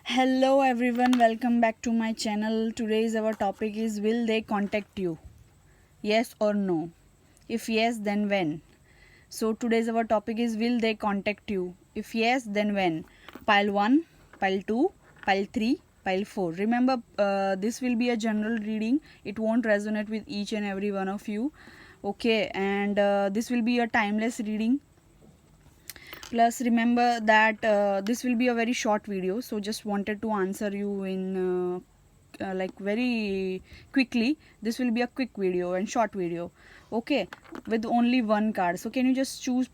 Hello everyone, welcome back to my channel. Today's our topic is, will they contact you? Yes or no? If yes, then when? So today's our topic is, will they contact you? If yes, then when? Pile 1, pile 2, pile 3, pile 4. Remember, this will be a general reading. It won't resonate with each and every one of you. Okay, and this will be a timeless reading. Plus remember that this will be a very short video, so just wanted to answer you in like very quickly. This will be a quick video and short video, okay, with only one card. So can you just choose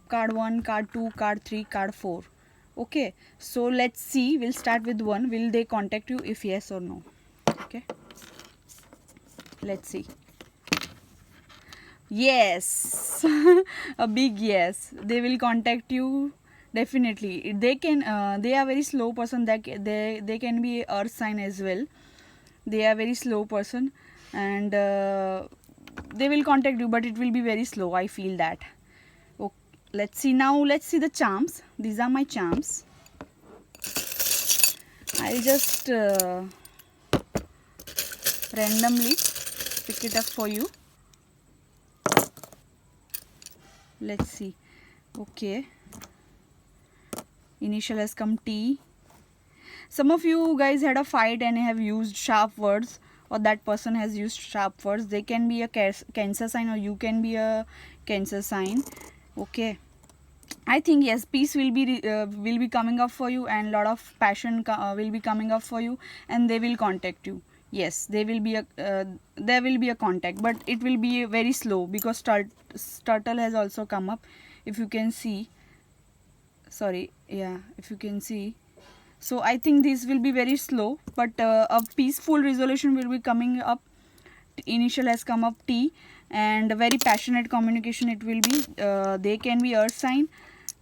card 1, card 2, card 3, card 4? Okay, so let's see. We'll start with 1. Will they contact you? If yes or no. Okay, let's see. Yes. A big yes, they will contact you. Definitely they can. They are very slow person. That they can be earth sign as well. They are very slow person, and they will contact you, but it will be very slow. I feel that. Okay, let's see now. Let's see the charms. These are my charms. I'll just randomly pick it up for you. Let's see. Okay, initial has come T. Some of you guys had a fight and have used sharp words, or that person has used sharp words. They can be a cancer sign, or you can be a cancer sign. Okay, I think yes, peace will be coming up for you, and lot of passion will be coming up for you, and they will contact you. Yes, there will be a contact, but it will be very slow because turtle has also come up. If you can see, sorry, yeah, if you can see. So I think this will be very slow, but a peaceful resolution will be coming up. Initial has come up T, and a very passionate communication it will be. They can be earth sign,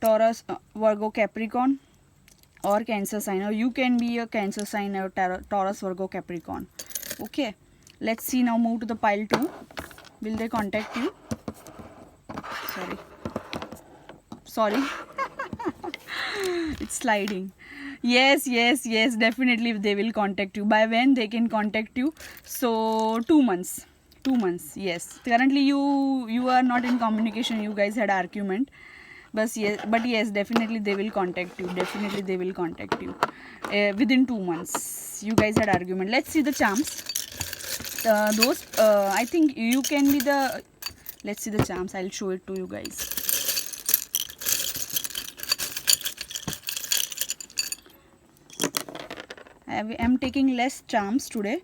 Taurus, Virgo, Capricorn, or Cancer sign, or you can be a Cancer sign or Taurus, Virgo, Capricorn. Okay, let's see now. Move to the pile 2. Will they contact you? Sorry. It's sliding. Yes, definitely they will contact you. By when they can contact you? So 2 months. 2 months, yes. Currently you are not in communication. You guys had argument. But yes, definitely they will contact you. Definitely they will contact you. Within 2 months. You guys had argument. Let's see the charms. Those I think you can be the. Let's see the charms. I'll show it to you guys. I'm taking less charms today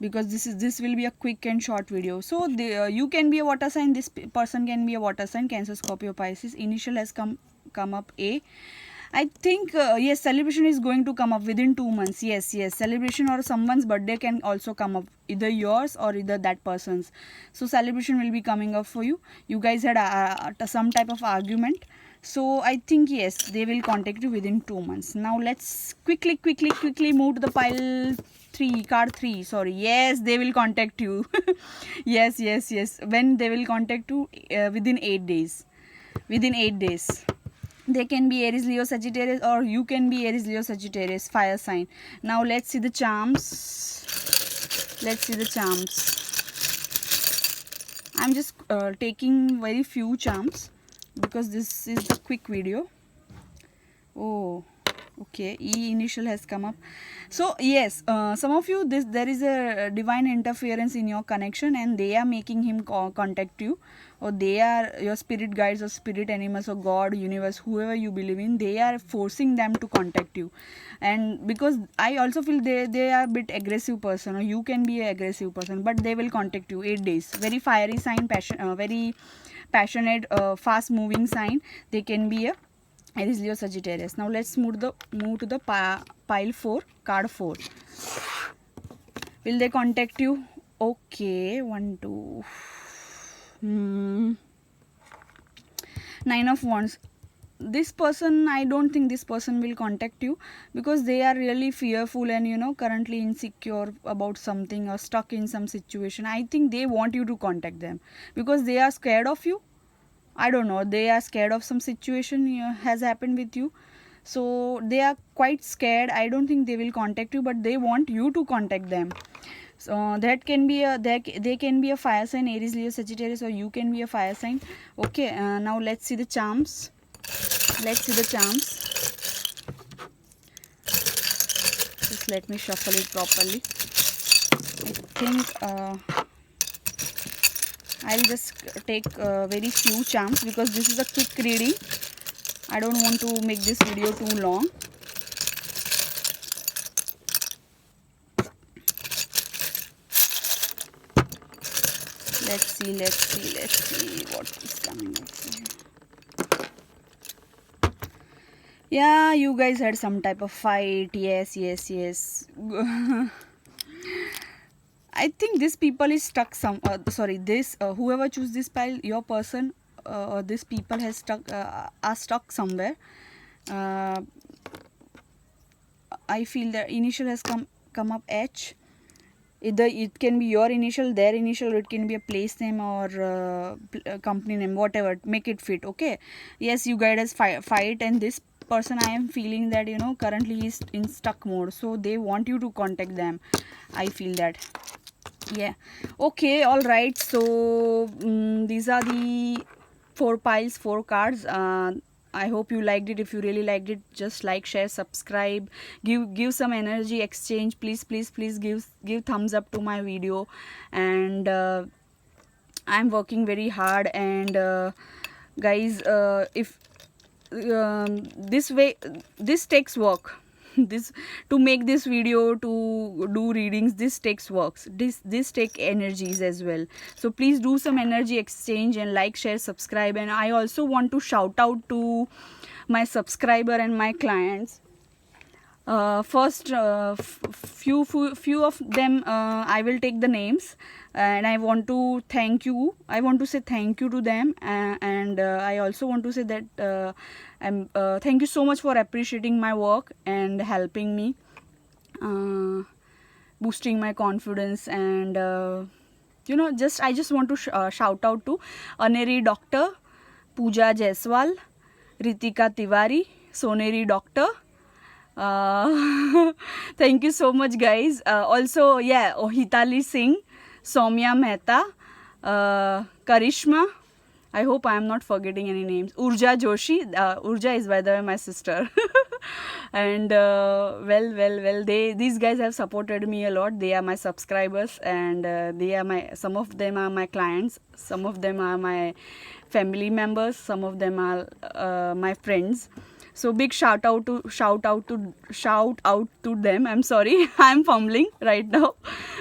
because this will be a quick and short video. So you can be a water sign. This person can be a water sign. Cancer, Scorpio, Pisces. Initial has come up A. I think yes, celebration is going to come up within 2 months. Yes, celebration or someone's birthday can also come up, either yours or either that person's. So celebration will be coming up for you. You guys had some type of argument. So I think yes, they will contact you within 2 months. Now let's quickly move to the pile 3, card 3. Sorry, yes, they will contact you. Yes. When they will contact you? Within 8 days. Within 8 days. They can be Aries, Leo, Sagittarius, or you can be Aries, Leo, Sagittarius, fire sign. Now let's see the charms. I'm just taking very few charms because this is the quick video. Oh, okay, E initial has come up. So yes, some of you, there is a divine interference in your connection, and they are making him contact you, or they are your spirit guides or spirit animals or God, universe, whoever you believe in. They are forcing them to contact you, and because I also feel they are a bit aggressive person, or you can be an aggressive person, but they will contact you 8 days. Very fiery sign, very passionate, fast moving sign. They can be a Aries, Leo, Sagittarius. Now let's move to the pile 4, card 4. Will they contact you? Okay, 1, 2. 9 of Wands. This person, I don't think this person will contact you because they are really fearful and currently insecure about something or stuck in some situation. I think they want you to contact them because they are scared of you. I don't know, they are scared of some situation has happened with you. so they are quite scared. I don't think they will contact you, but they want you to contact them. So that can be a they can be a fire sign, Aries, Leo, Sagittarius, or you can be a fire sign. Okay, now let's see the charms. Let's see the charms. Just let me shuffle it properly. I think I'll just take very few charms because this is a quick reading. I don't want to make this video too long. Let's see what is coming up. Yeah, you guys had some type of fight. Yes. I think this people is stuck whoever choose this pile, your person or this people has stuck are stuck somewhere. I feel the initial has come up H. Either it can be your initial, their initial, or it can be a place name or company name, whatever. Make it fit, okay? Yes, you guys fight, and this person, I am feeling that, you know, currently is in stuck mode. So they want you to contact them. I feel that. Yeah. Okay, all right. So these are the 4 piles, 4 cards. I hope you liked it. If you really liked it, just like, share, subscribe, give some energy exchange. Please give thumbs up to my video. And I'm working very hard, and guys, if this takes work. This to make this video, to do readings, this takes works, this take energies as well. So please do some energy exchange and like, share, subscribe. And I also want to shout out to my subscriber and my clients. First, few of them, I will take the names, and I want to thank you. I want to say thank you to them, and I also want to say that thank you so much for appreciating my work and helping me, boosting my confidence. And you know, I just want to shout out to Aneri Doctor, Pooja Jaiswal, Ritika Tiwari, Soneri Doctor. Thank you so much, guys. Also, yeah, Hitali Singh, Soumya Mehta, Karishma. I hope I am not forgetting any names. Urja Joshi. Urja is, by the way, my sister. And these guys have supported me a lot. They are my subscribers, and some of them are my clients. Some of them are my family members. Some of them are my friends. So big shout out to them. I'm sorry, I'm fumbling right now.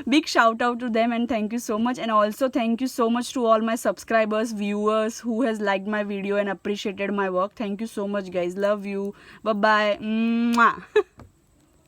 Big shout out to them, and thank you so much. And also thank you so much to all my subscribers, viewers who has liked my video and appreciated my work. Thank you so much, guys. Love you. Bye bye. Mwah.